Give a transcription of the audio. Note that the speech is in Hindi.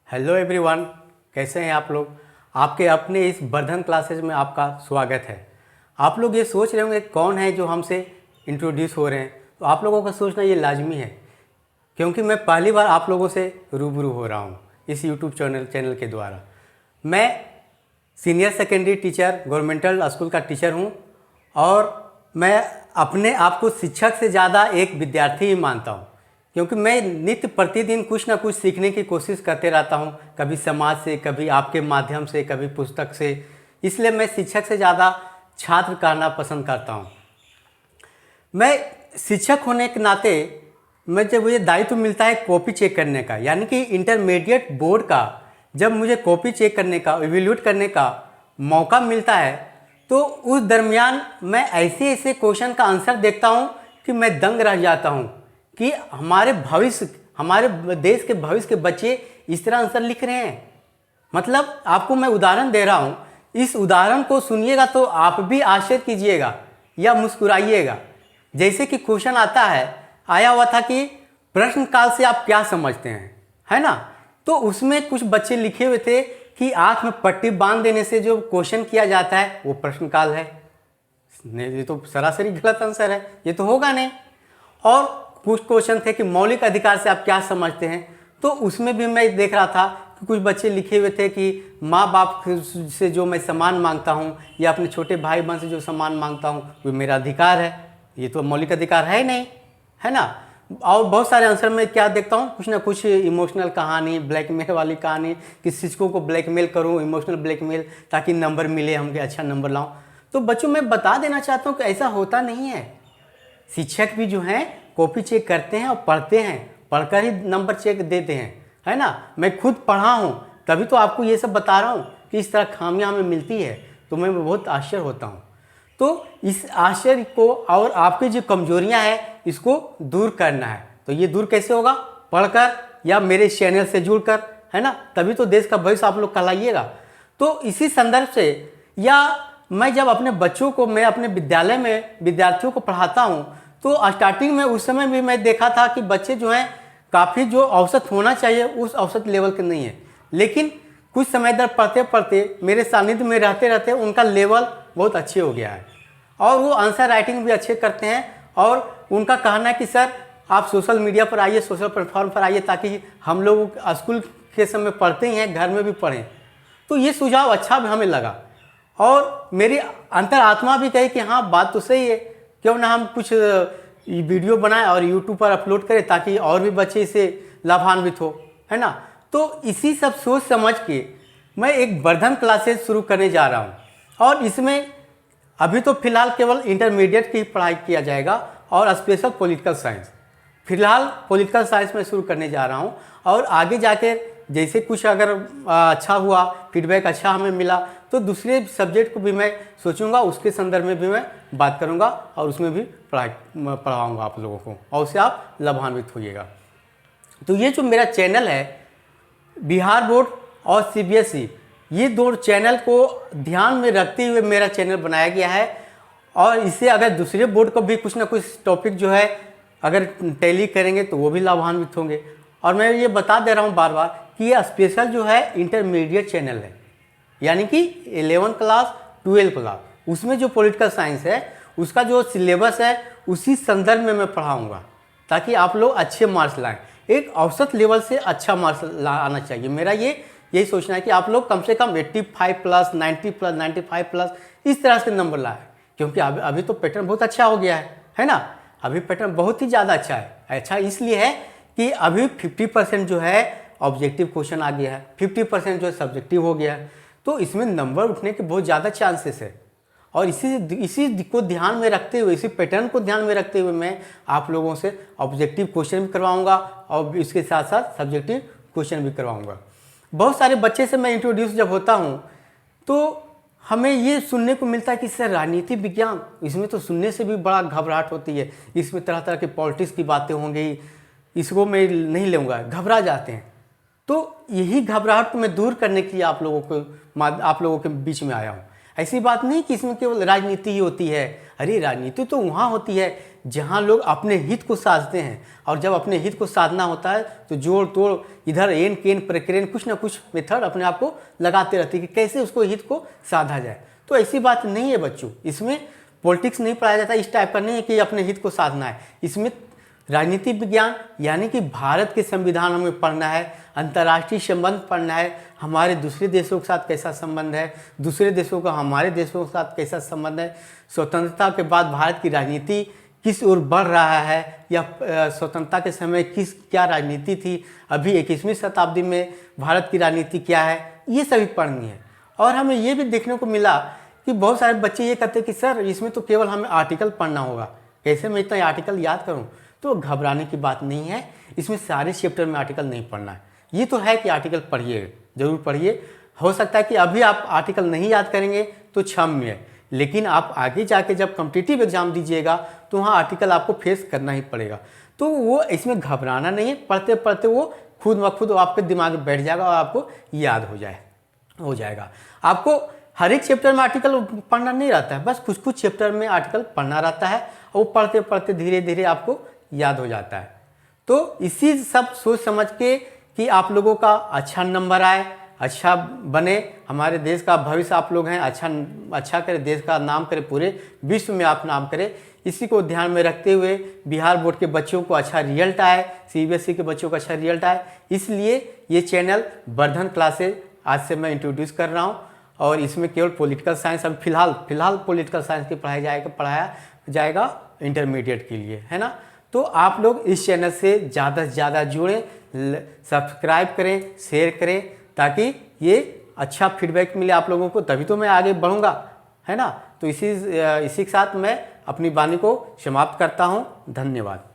हेलो एवरीवन, कैसे हैं आप लोग। आपके अपने इस वर्धन क्लासेज में आपका स्वागत है। आप लोग ये सोच रहे होंगे कौन है जो हमसे इंट्रोड्यूस हो रहे हैं, तो आप लोगों का सोचना ये लाजमी है क्योंकि मैं पहली बार आप लोगों से रूबरू हो रहा हूँ इस यूट्यूब चैनल के द्वारा। मैं senior secondary teacher governmental school का टीचर हूँ और मैं अपने आप को शिक्षक से ज़्यादा एक विद्यार्थी ही मानता हूँ क्योंकि मैं नित्य प्रतिदिन कुछ ना कुछ सीखने की कोशिश करते रहता हूँ, कभी समाज से, कभी आपके माध्यम से, कभी पुस्तक से। इसलिए मैं शिक्षक से ज़्यादा छात्र कहना पसंद करता हूँ। मैं शिक्षक होने के नाते मैं जब मुझे दायित्व मिलता है कॉपी चेक करने का, यानी कि इंटरमीडिएट बोर्ड का जब मुझे कॉपी चेक करने का, इवैल्यूएट करने का मौका मिलता है, तो उस दरमियान मैं ऐसे ऐसे क्वेश्चन का आंसर देखता हूँ कि मैं दंग रह जाता हूँ कि हमारे देश के भविष्य के बच्चे इस तरह आंसर लिख रहे हैं। मतलब आपको मैं उदाहरण दे रहा हूँ, इस उदाहरण को सुनिएगा तो आप भी आश्चर्य कीजिएगा या मुस्कुराइएगा। जैसे कि क्वेश्चन आया हुआ था कि प्रश्न काल से आप क्या समझते हैं, है ना। तो उसमें कुछ बच्चे लिखे हुए थे कि आँख में पट्टी बांध देने से जो क्वेश्चन किया जाता है वो प्रश्न काल है। नहीं, ये तो सरासरी गलत आंसर है, ये तो होगा नहीं। और कुछ क्वेश्चन थे कि मौलिक अधिकार से आप क्या समझते हैं, तो उसमें भी मैं देख रहा था कि कुछ बच्चे लिखे हुए थे कि माँ बाप से जो मैं सम्मान मांगता हूँ या अपने छोटे भाई बहन से जो सम्मान मांगता हूँ वो मेरा अधिकार है। ये तो मौलिक अधिकार है ही नहीं, है ना। और बहुत सारे आंसर में क्या देखता हूँ, कुछ ना कुछ इमोशनल कहानी, ब्लैकमेल वाली कहानी कि शिक्षकों को ब्लैकमेल करूँ, इमोशनल ब्लैकमेल, ताकि नंबर मिले, हमके अच्छा नंबर लाऊं। तो बच्चों मैं बता देना चाहता हूँ कि ऐसा होता नहीं है। शिक्षक भी जो हैं कॉपी चेक करते हैं और पढ़ते हैं, पढ़कर ही नंबर चेक देते हैं, है ना। मैं खुद पढ़ा हूँ तभी तो आपको ये सब बता रहा हूँ कि इस तरह खामियां हमें मिलती है, तो मैं बहुत आश्चर्य होता हूँ। तो इस आश्चर्य को और आपकी जो कमजोरियां हैं इसको दूर करना है। तो ये दूर कैसे होगा? पढ़कर या मेरे चैनल से जुड़कर, है ना। तभी तो देश का भविष्य आप लोग कहलाइएगा। तो इसी संदर्भ से, या मैं जब अपने बच्चों को, मैं अपने विद्यालय में विद्यार्थियों को पढ़ाता हूँ, तो स्टार्टिंग में उस समय भी मैं देखा था कि बच्चे जो हैं काफ़ी जो औसत होना चाहिए उस औसत लेवल के नहीं है, लेकिन कुछ समय दर पढ़ते पढ़ते मेरे सानिध्य में रहते रहते उनका लेवल बहुत अच्छे हो गया है और वो आंसर राइटिंग भी अच्छे करते हैं। और उनका कहना है कि सर आप सोशल मीडिया पर आइए, सोशल प्लेटफॉर्म पर आइए, ताकि हम लोग स्कूल के समय पढ़ते ही हैं, घर में भी पढ़ें। तो ये सुझाव अच्छा भी हमें लगा और मेरी अंतरात्मा भी कही कि हाँ बात तो सही है, क्यों ना हम कुछ वीडियो बनाएं और यूट्यूब पर अपलोड करें ताकि और भी बच्चे इसे लाभान्वित हो, है ना। तो इसी सब सोच समझ के मैं एक वर्धन क्लासेस शुरू करने जा रहा हूँ और इसमें अभी तो फिलहाल केवल इंटरमीडिएट की पढ़ाई किया जाएगा और स्पेशल पॉलिटिकल साइंस। फिलहाल पॉलिटिकल साइंस में शुरू करने जा रहा हूँ और आगे जाके जैसे कुछ अगर अच्छा हुआ, फीडबैक अच्छा हमें मिला, तो दूसरे सब्जेक्ट को भी मैं सोचूंगा, उसके संदर्भ में भी मैं बात करूंगा और उसमें भी पढ़ाऊंगा आप लोगों को और उससे आप लाभान्वित होइएगा। तो ये जो मेरा चैनल है, बिहार बोर्ड और सीबीएसई, ये दो चैनल को ध्यान में रखते हुए मेरा चैनल बनाया गया है। और इससे अगर दूसरे बोर्ड को भी कुछ ना कुछ टॉपिक जो है अगर टैली करेंगे तो वो भी लाभान्वित होंगे। और मैं ये बता दे रहा हूँ बार बार कि ये स्पेशल जो है इंटरमीडिएट चैनल है, यानी कि 11th क्लास 12th क्लास, उसमें जो पॉलिटिकल साइंस है उसका जो सिलेबस है उसी संदर्भ में मैं पढ़ाऊँगा ताकि आप लोग अच्छे मार्क्स लाएँ। एक औसत लेवल से अच्छा मार्क्स आना चाहिए। मेरा यही सोचना है कि आप लोग कम से कम 85 प्लस, 90 प्लस, 95 प्लस इस तरह से नंबर लाएँ, क्योंकि अभी तो पैटर्न बहुत अच्छा हो गया है ना। अभी पैटर्न बहुत ही ज़्यादा अच्छा है। अच्छा इसलिए है कि अभी 50% जो है ऑब्जेक्टिव क्वेश्चन आ गया है, 50% जो है सब्जेक्टिव हो गया है, तो इसमें नंबर उठने के बहुत ज़्यादा चांसेस है। और इसी को ध्यान में रखते हुए, इसी पैटर्न को ध्यान में रखते हुए मैं आप लोगों से ऑब्जेक्टिव क्वेश्चन भी करवाऊँगा और इसके साथ साथ सब्जेक्टिव क्वेश्चन भी करवाऊँगा। बहुत सारे बच्चे से मैं इंट्रोड्यूस जब होता हूँ तो हमें ये सुनने को मिलता है कि सर राजनीति विज्ञान, इसमें तो सुनने से भी बड़ा घबराहट होती है, इसमें तरह तरह के पॉलिटिक्स की बातें होंगी, इसको मैं नहीं लूँगा, घबरा जाते हैं। तो यही घबराहट को मैं दूर करने के लिए आप लोगों के बीच में आया हूँ। ऐसी बात नहीं कि इसमें केवल राजनीति ही होती है। अरे राजनीति तो वहाँ होती है जहाँ लोग अपने हित को साधते हैं। और जब अपने हित को साधना होता है तो जोड़ तोड़ इधर एन केन प्रक्रियन कुछ ना कुछ मेथड अपने आप को लगाते रहते हैं कि कैसे उसको हित को साधा जाए। तो ऐसी बात नहीं है बच्चों, इसमें पॉलिटिक्स नहीं पढ़ाया जाता, इस टाइप का नहीं है कि अपने हित को साधना है। इसमें राजनीति विज्ञान यानी कि भारत के संविधान हमें पढ़ना है, अंतर्राष्ट्रीय संबंध पढ़ना है, हमारे दूसरे देशों के साथ कैसा संबंध है, दूसरे देशों का हमारे देशों के साथ कैसा संबंध है, स्वतंत्रता के बाद भारत की राजनीति किस ओर बढ़ रहा है या स्वतंत्रता के समय क्या राजनीति थी, अभी 21वीं शताब्दी में भारत की राजनीति क्या है, ये सभी पढ़नी है। और हमें ये भी देखने को मिला कि बहुत सारे बच्चे ये कहते हैं कि सर इसमें तो केवल हमें आर्टिकल पढ़ना होगा, कैसे मैं इतना आर्टिकल याद करूं। तो घबराने की बात नहीं है, इसमें सारे चैप्टर में आर्टिकल नहीं पढ़ना है। ये तो है कि आर्टिकल पढ़िए, जरूर पढ़िए। हो सकता है कि अभी आप आर्टिकल नहीं याद करेंगे तो क्षम्य है, लेकिन आप आगे जाके जब कॉम्पिटिटिव एग्जाम दीजिएगा तो वहाँ आर्टिकल आपको फेस करना ही पड़ेगा। तो वो इसमें घबराना नहीं है, पढ़ते पढ़ते वो खुद ब खुद आपके दिमाग में बैठ जाएगा और आपको याद हो जाएगा। आपको हर एक चैप्टर में आर्टिकल पढ़ना नहीं रहता है, बस कुछ कुछ चैप्टर में आर्टिकल पढ़ना रहता है और वो पढ़ते पढ़ते धीरे धीरे आपको याद हो जाता है। तो इसी सब सोच समझ के कि आप लोगों का अच्छा नंबर आए, अच्छा बने, हमारे देश का भविष्य आप लोग हैं, अच्छा करे, देश का नाम करे, पूरे विश्व में आप नाम करें, इसी को ध्यान में रखते हुए बिहार बोर्ड के बच्चों को अच्छा रिजल्ट आए, सीबीएसई के बच्चों को अच्छा रिजल्ट आए, इसलिए ये चैनल वर्धन क्लासेज आज से मैं इंट्रोड्यूस कर रहा हूँ। और इसमें केवल पॉलिटिकल साइंस अब फिलहाल पॉलिटिकल साइंस की पढ़ाया जाएगा इंटरमीडिएट के लिए, है ना। तो आप लोग इस चैनल से ज़्यादा जुड़ें, सब्सक्राइब करें, शेयर करें, ताकि ये अच्छा फीडबैक मिले आप लोगों को, तभी तो मैं आगे बढ़ूँगा, है ना। तो इसी के साथ मैं अपनी वाणी को समाप्त करता हूँ। धन्यवाद।